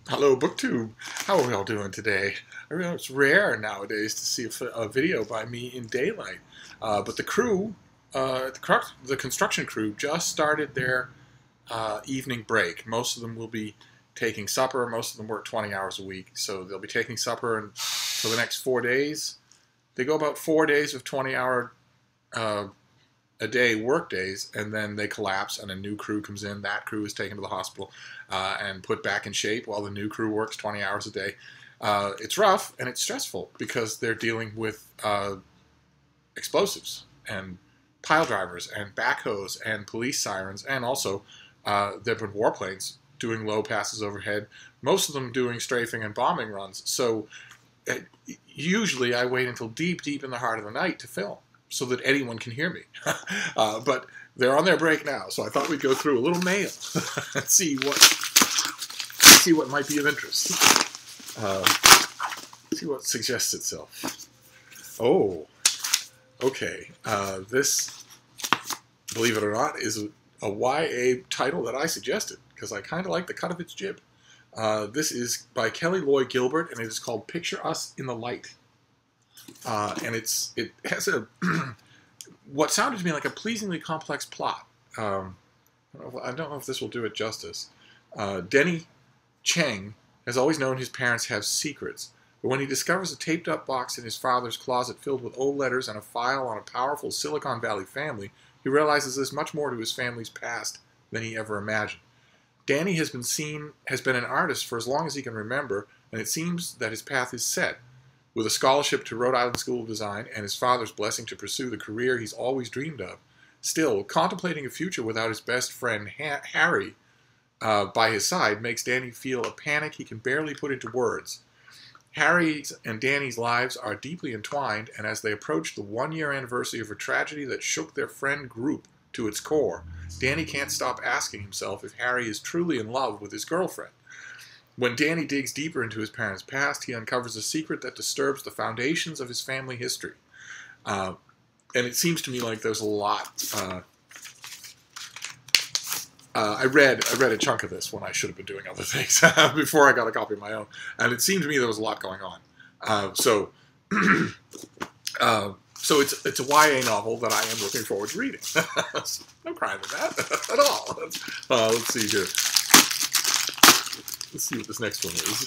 Hello, BookTube. How are we all doing today? I realize it's rare nowadays to see a video by me in daylight. But the crew, the construction crew, just started their evening break. Most of them will be taking supper. Most of them work 20 hours a week, so they'll be taking supper for the next 4 days. They go about 4 days of 20-hour a day work days, and then they collapse and a new crew comes in. That crew is taken to the hospital and put back in shape while the new crew works 20 hours a day. It's rough and it's stressful because they're dealing with explosives and pile drivers and backhoes and police sirens, and also there have been warplanes doing low passes overhead, most of them doing strafing and bombing runs. So usually I wait until deep in the heart of the night to film, so that anyone can hear me. But they're on their break now, so I thought we'd go through a little mail and see what might be of interest. See what suggests itself. Oh, okay. This, believe it or not, is a YA title that I suggested, because I kind of like the cut of its jib. This is by Kelly Loy Gilbert, and it is called Picture Us in the Light. And it has what sounded to me like a pleasingly complex plot. I don't know if this will do it justice. Denny Cheng has always known his parents have secrets, but when he discovers a taped-up box in his father's closet filled with old letters and a file on a powerful Silicon Valley family, he realizes there's much more to his family's past than he ever imagined. Danny has been an artist for as long as he can remember, and it seems that his path is set. With a scholarship to Rhode Island School of Design and his father's blessing to pursue the career he's always dreamed of, still, contemplating a future without his best friend Harry by his side makes Danny feel a panic he can barely put into words. Harry's and Danny's lives are deeply entwined, and as they approach the one-year anniversary of a tragedy that shook their friend group to its core, Danny can't stop asking himself if Harry is truly in love with his girlfriend. When Danny digs deeper into his parents' past, he uncovers a secret that disturbs the foundations of his family history. And it seems to me like there's a lot. I read a chunk of this when I should have been doing other things before I got a copy of my own, and it seemed to me there was a lot going on. So it's a YA novel that I am looking forward to reading. No crime in that at all. Let's see here. Let's see what this next one is.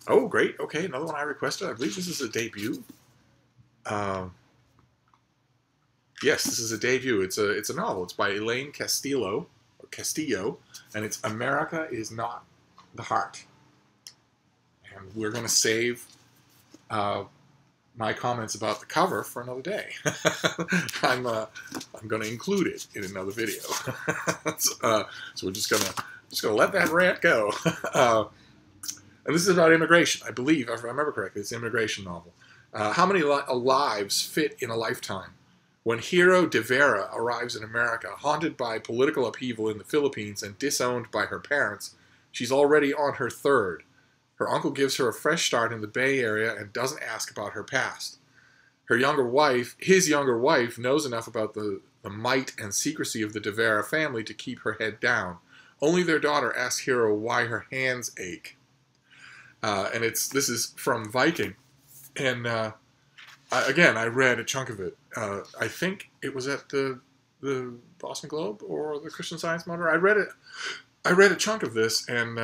Oh, great. Okay, another one I requested. I believe this is a debut. Yes, this is a debut. It's a novel. It's by Elaine Castillo, and it's America Is Not the Heart. And we're going to save my comments about the cover for another day. I'm going to include it in another video. So we're just going to let that rant go. And this is about immigration. I believe, if I remember correctly, it's an immigration novel. How many lives fit in a lifetime? When Hero de Vera arrives in America, haunted by political upheaval in the Philippines and disowned by her parents, she's already on her third. Her uncle gives her a fresh start in the Bay Area and doesn't ask about her past. His younger wife, knows enough about the might and secrecy of the de Vera family to keep her head down. Only their daughter asks Hero why her hands ache. And this is from Viking. And again, I read a chunk of it. I think it was at the Boston Globe or the Christian Science Monitor. I read a chunk of this and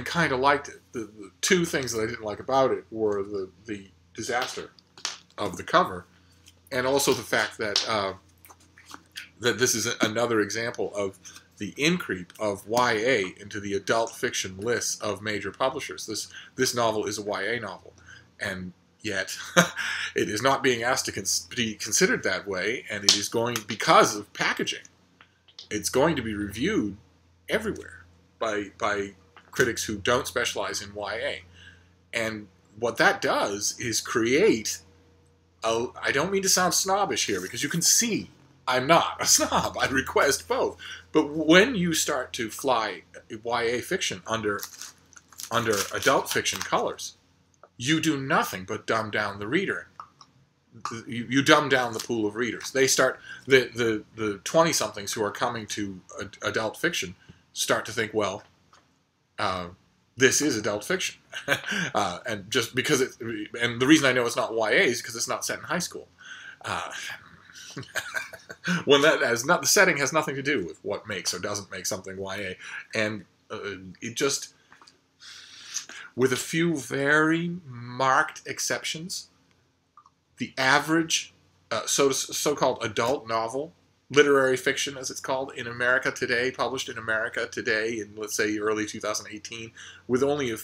kind of liked it. The two things that I didn't like about it were the disaster of the cover, and also the fact that that this is another example of the increep of YA into the adult fiction lists of major publishers. This novel is a YA novel, and yet it is not being asked to be considered that way, and it is going, because of packaging, it's going to be reviewed everywhere by critics who don't specialize in YA. And what that does is create I don't mean to sound snobbish here, because you can see I'm not a snob. I request both. But when you start to fly YA fiction under adult fiction colors, you do nothing but dumb down the reader. You dumb down the pool of readers. They start, the 20-somethings who are coming to adult fiction start to think, well, this is adult fiction. And just because and the reason I know it's not YA is because it's not set in high school. When the setting has nothing to do with what makes or doesn't make something YA. And it just, with a few very marked exceptions, the average so-called adult novel, literary fiction as it's called, in America today, published in America today in, let's say, early 2018, with only a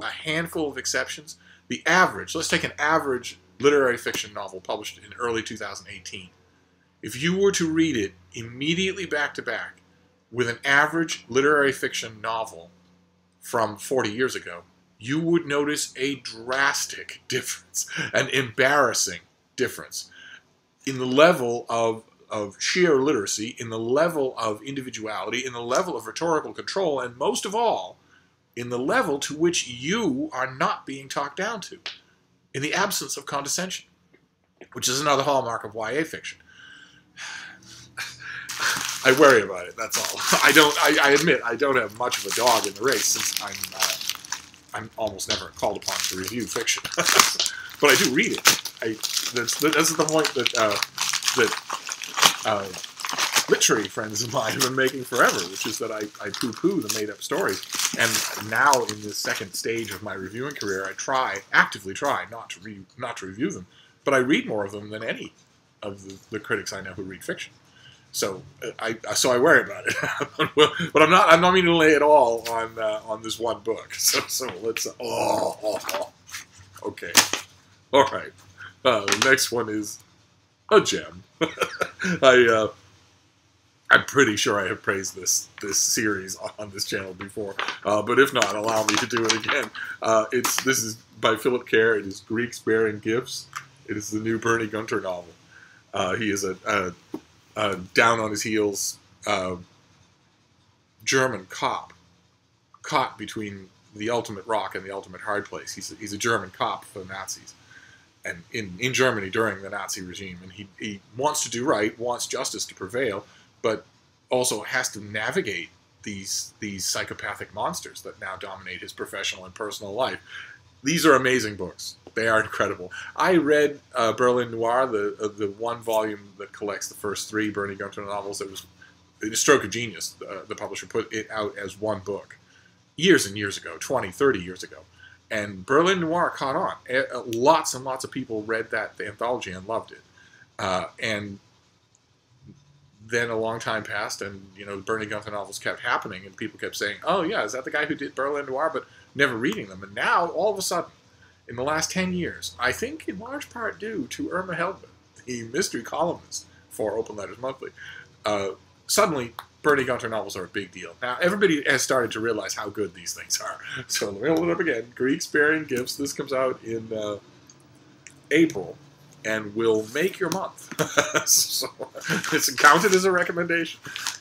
handful of exceptions, the average, let's take an average literary fiction novel published in early 2018. If you were to read it immediately back to back with an average literary fiction novel from 40 years ago, you would notice a drastic difference, an embarrassing difference in the level of sheer literacy, in the level of individuality, in the level of rhetorical control, and most of all, in the level to which you are not being talked down to, in the absence of condescension, which is another hallmark of YA fiction. I worry about it, that's all. I admit I don't have much of a dog in the race, since I'm almost never called upon to review fiction. But I do read it. That's the point that literary friends of mine have been making forever, which is that I poo-poo the made-up stories. And now, in this second stage of my reviewing career, I actively try not to review them. But I read more of them than any of the critics I know who read fiction. So I worry about it. But I'm not meaning to lay it all on this one book. So let's okay. All right. The next one is a gem. I'm pretty sure I have praised this series on this channel before, but if not, allow me to do it again. This is by Philip Kerr. It is Greeks Bearing Gifts. It is the new Bernie Gunter novel. He is a down on his heels German cop, caught between the ultimate rock and the ultimate hard place. He's a German cop for the Nazis, and in Germany during the Nazi regime, and he wants to do right, wants justice to prevail, but also has to navigate these psychopathic monsters that now dominate his professional and personal life. These are amazing books. They are incredible. I read Berlin Noir, the one volume that collects the first 3 Bernie Gunter novels. It was a stroke of genius. The publisher put it out as one book years and years ago, 20, 30 years ago. And Berlin Noir caught on. Lots and lots of people read the anthology and loved it. And then a long time passed, and the Bernie Gunter novels kept happening, and people kept saying, "Oh yeah, is that the guy who did Berlin Noir?" But never reading them. And now, all of a sudden, in the last 10 years, I think in large part due to Irma Heldman, the mystery columnist for Open Letters Monthly, suddenly Bernie Gunter novels are a big deal. Now, everybody has started to realize how good these things are. So let me hold it up again. Greeks Bearing Gifts. This comes out in April, and will make your month. So it's counted as a recommendation.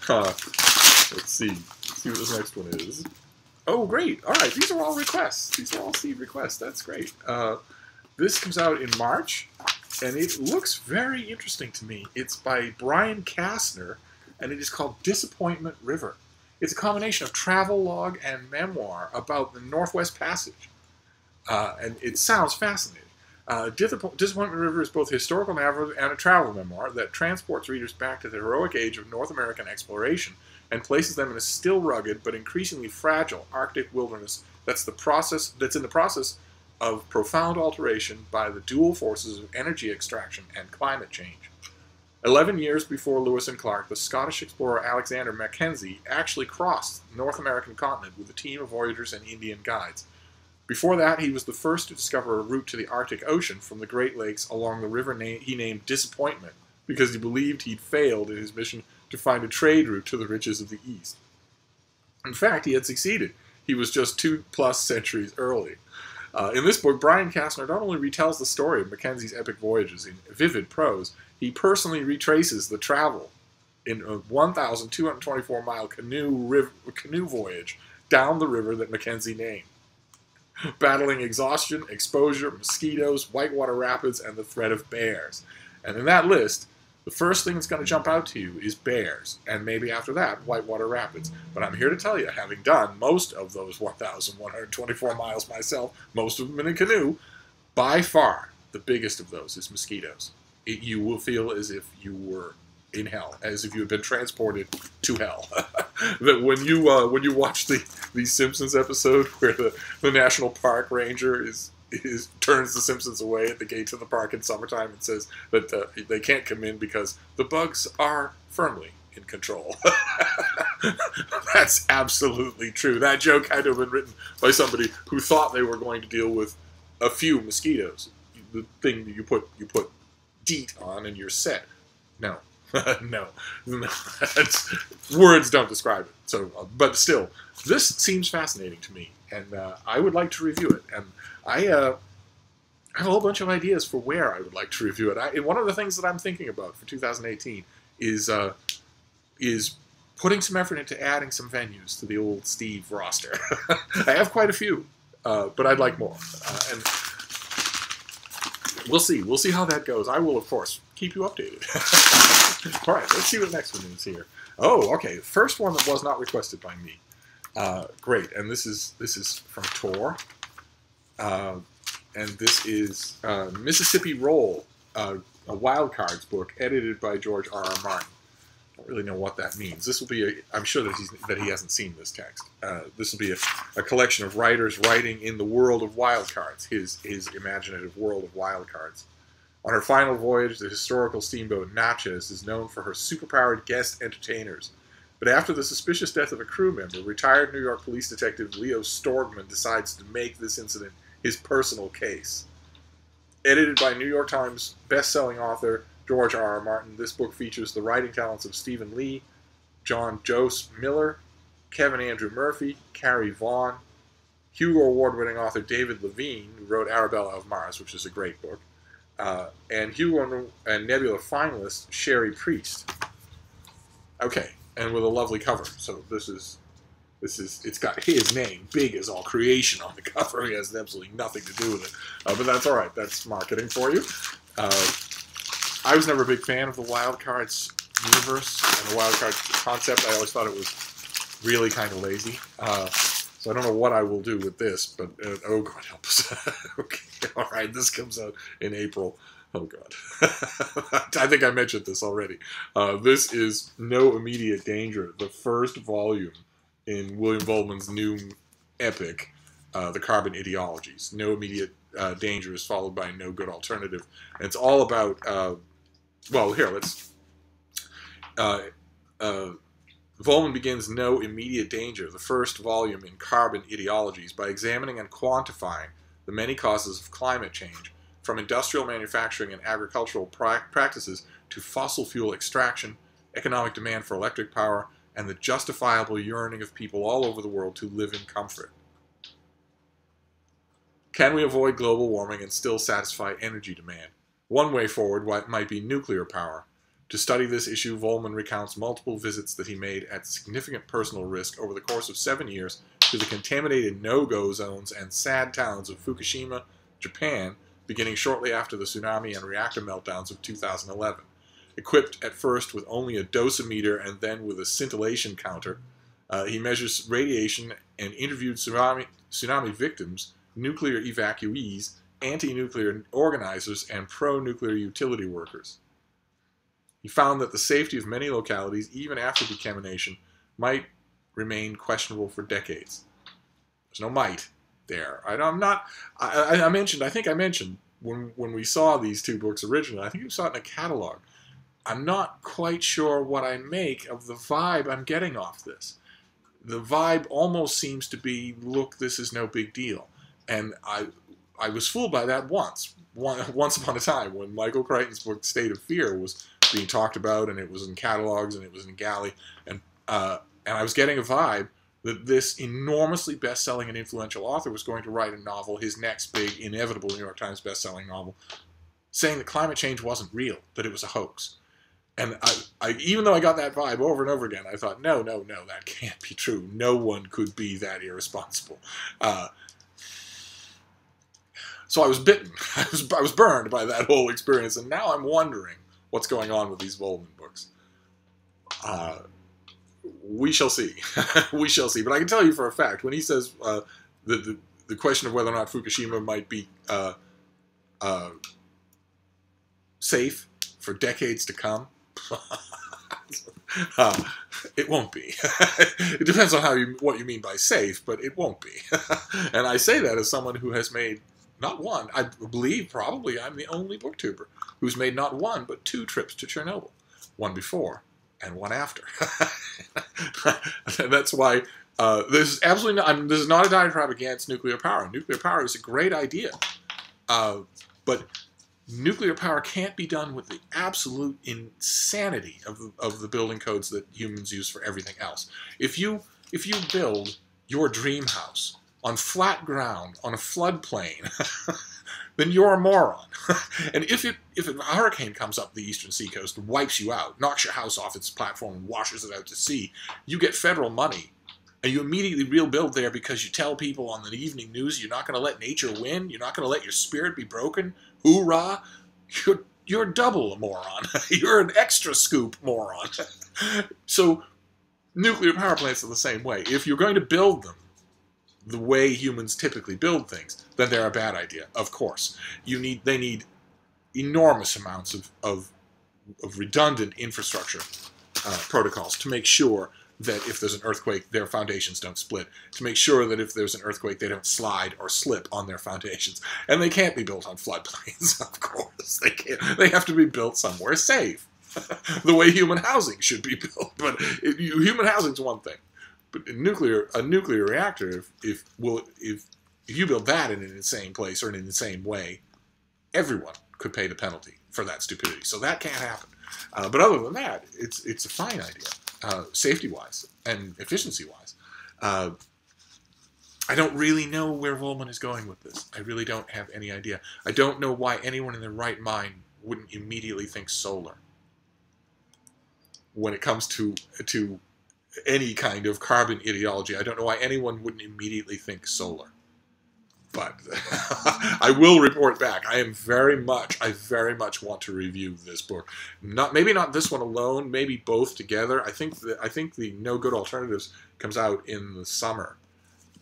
Let's see what this next one is. Oh, great. All right, these are all requests. These are all Steve requests. That's great. This comes out in March, and it looks very interesting to me. It's by Brian Kastner, and it is called Disappointment River. It's a combination of travelogue and memoir about the Northwest Passage, and it sounds fascinating. Disappointment River is both a historical novel and a travel memoir that transports readers back to the heroic age of North American exploration and places them in a still rugged but increasingly fragile Arctic wilderness that's in the process of profound alteration by the dual forces of energy extraction and climate change. 11 years before Lewis and Clark, the Scottish explorer Alexander Mackenzie actually crossed the North American continent with a team of voyagers and Indian guides. Before that, he was the first to discover a route to the Arctic Ocean from the Great Lakes along the river he named Disappointment, because he believed he'd failed in his mission to find a trade route to the riches of the East. In fact, he had succeeded. He was just 2+ centuries early. In this book, Brian Kastner not only retells the story of Mackenzie's epic voyages in vivid prose, he personally retraces the travel in a 1,224-mile canoe voyage down the river that Mackenzie named, battling exhaustion, exposure, mosquitoes, whitewater rapids, and the threat of bears. And in that list, The first thing that's going to jump out to you is bears, and maybe after that, whitewater rapids. But I'm here to tell you, having done most of those 1,124 miles myself, most of them in a canoe, by far the biggest of those is mosquitoes. You will feel as if you were in hell, as if you had been transported to hell. That when you watch the Simpsons episode where the national park ranger turns the Simpsons away at the gate to the park in summertime and says that they can't come in because the bugs are firmly in control. That's absolutely true. That joke had to have been written by somebody who thought they were going to deal with a few mosquitoes. The thing that you put DEET on and you're set. No. No. Words don't describe it. So, but still, this seems fascinating to me, and I would like to review it. And I have a whole bunch of ideas for where I would like to review it. And one of the things that I'm thinking about for 2018 is putting some effort into adding some venues to the old Steve roster. I have quite a few, but I'd like more. And we'll see. We'll see how that goes. I will, of course, keep you updated. All right, let's see what the next one is here. Oh, okay. First one that was not requested by me. Great, and this is from Tor. And this is Mississippi Roll, a wild cards book edited by George R.R. Martin. I don't really know what that means. This will be I'm sure that he hasn't seen this text. This will be a collection of writers writing in the world of wild cards, his imaginative world of wild cards. On her final voyage, the historical steamboat Natchez is known for her superpowered guest entertainers. But after the suspicious death of a crew member, retired New York police detective Leo Storgman decides to make this incident his personal case. Edited by New York Times best-selling author George R.R. Martin, this book features the writing talents of Stephen Lee, John Jose Miller, Kevin Andrew Murphy, Carrie Vaughn, Hugo Award-winning author David Levine, who wrote Arabella of Mars, which is a great book, and Hugo and Nebula finalist Sherry Priest. Okay, and with a lovely cover. So it's got his name, big as all creation, on the cover. He has absolutely nothing to do with it, but that's all right. That's marketing for you. I was never a big fan of the wild cards universe and the wild cards concept. I always thought it was really kind of lazy. So I don't know what I will do with this, but oh God help us. Okay, all right, this comes out in April. Oh God, I think I mentioned this already. This is No Immediate Danger, the first volume in William Vollmann's new epic, The Carbon Ideologies. No Immediate Danger is followed by No Good Alternative, and it's all about. Well, here let's. Vollmann begins No Immediate Danger, the first volume in Carbon Ideologies, by examining and quantifying the many causes of climate change, from industrial manufacturing and agricultural practices to fossil fuel extraction, economic demand for electric power, and the justifiable yearning of people all over the world to live in comfort. Can we avoid global warming and still satisfy energy demand? One way forward might be nuclear power. To study this issue, Vollmann recounts multiple visits that he made at significant personal risk over the course of 7 years to the contaminated no-go zones and sad towns of Fukushima, Japan, beginning shortly after the tsunami and reactor meltdowns of 2011. Equipped at first with only a dosimeter and then with a scintillation counter, he measures radiation and interviewed tsunami victims, nuclear evacuees, anti-nuclear organizers, and pro-nuclear utility workers. He found that the safety of many localities, even after decontamination, might remain questionable for decades. There's no might there. I think I mentioned when we saw these two books originally, I think we saw it in a catalog. I'm not quite sure what I make of the vibe I'm getting off this. The vibe almost seems to be, look, this is no big deal. And I was fooled by that once upon a time, when Michael Crichton's book State of Fear was being talked about, and it was in catalogs, and it was in Galley, and I was getting a vibe that this enormously best-selling and influential author was going to write a novel, his next big, inevitable New York Times best-selling novel, saying that climate change wasn't real, that it was a hoax. And I even though I got that vibe over and over again, I thought, no, that can't be true. No one could be that irresponsible. So I was bitten. I was burned by that whole experience, and now I'm wondering what's going on with these Volman books. We shall see. We shall see. But I can tell you for a fact, when he says the question of whether or not Fukushima might be safe for decades to come, it won't be. It depends on what you mean by safe, but it won't be. And I say that as someone who has made not one, I believe probably I'm the only booktuber who's made not one, but 2 trips to Chernobyl. One before and one after. That's why this is absolutely not, this is not a diatribe against nuclear power. Nuclear power is a great idea. But nuclear power can't be done with the absolute insanity of the building codes that humans use for everything else. If you build your dream house on flat ground, on a floodplain, then you're a moron. And if a hurricane comes up the eastern seacoast and wipes you out, knocks your house off its platform and washes it out to sea, you get federal money. And you immediately rebuild there because you tell people on the evening news you're not going to let nature win, you're not going to let your spirit be broken. Hoorah! You're double a moron. You're an extra scoop moron. So nuclear power plants are the same way. If you're going to build them the way humans typically build things, then they're a bad idea, of course. They need enormous amounts of redundant infrastructure protocols to make sure that if there's an earthquake, their foundations don't split. To make sure that if there's an earthquake, they don't slide or slip on their foundations. And they can't be built on floodplains, of course. They can't. They have to be built somewhere safe. The way human housing should be built. But human housing is one thing. But a nuclear reactor, if you build that in an insane place or in an insane way, everyone could pay the penalty for that stupidity. So that can't happen. But other than that, it's a fine idea, safety-wise and efficiency-wise. I don't really know where Volman is going with this. I really don't have any idea. I don't know why anyone in their right mind wouldn't immediately think solar when it comes to any kind of carbon ideology. I don't know why anyone wouldn't immediately think solar. But I will report back. I very much want to review this book. Maybe not this one alone, maybe both together. I think the No Good Alternatives comes out in the summer.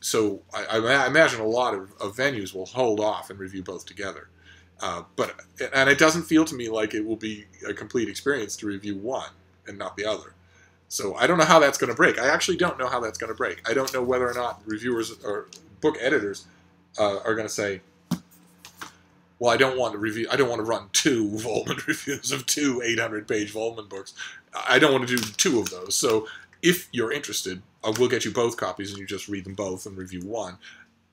So I imagine a lot of venues will hold off and review both together. And it doesn't feel to me like it will be a complete experience to review one and not the other. So I don't know how that's going to break. I actually don't know how that's going to break. I don't know whether or not reviewers or book editors are going to say, well, I don't want to run 2 Volman reviews of 2 800-page Volman books. I don't want to do 2 of those. So if you're interested, I will get you both copies and you just read them both and review one.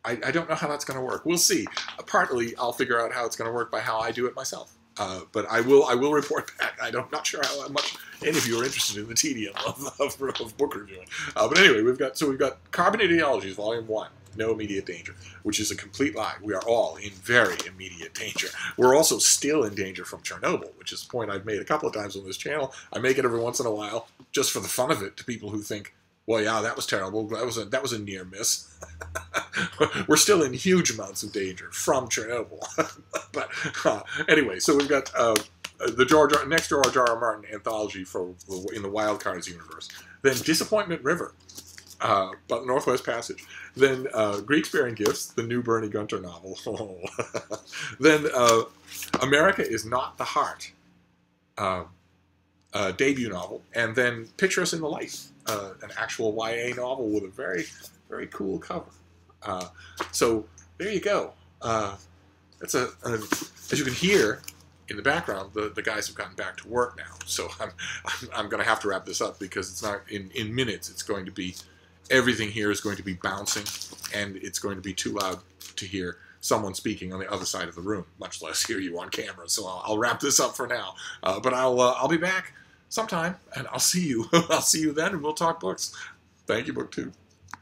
I don't know how that's going to work. We'll see. Partly, I'll figure out how it's going to work by how I do it myself. But I will report back. I'm not sure how much any of you are interested in the tedium of book reviewing. But anyway, we've got Carbon Ideologies, Volume 1, No Immediate Danger, which is a complete lie. We are all in very immediate danger. We're also still in danger from Chernobyl, which is a point I've made a couple of times on this channel. I make it every once in a while, just for the fun of it, to people who think, well, yeah, that was terrible. That was a near miss. We're still in huge amounts of danger from Chernobyl. But anyway, so we've got the next George R. R. Martin anthology in the Wild Cards universe. Then Disappointment River, about the Northwest Passage. Then Greeks Bearing Gifts, the new Bernie Gunter novel. Then America Is Not the Heart, debut novel. And then Picture Us in the Light, an actual YA novel with a very, very cool cover. So there you go. As you can hear in the background, the guys have gotten back to work now. So I'm going to have to wrap this up because it's not in minutes. It's going to be, everything here is going to be bouncing, and it's going to be too loud to hear someone speaking on the other side of the room, much less hear you on camera. So I'll wrap this up for now. But I'll be back sometime, and I'll see you. I'll see you then, and we'll talk books. Thank you, BookTube.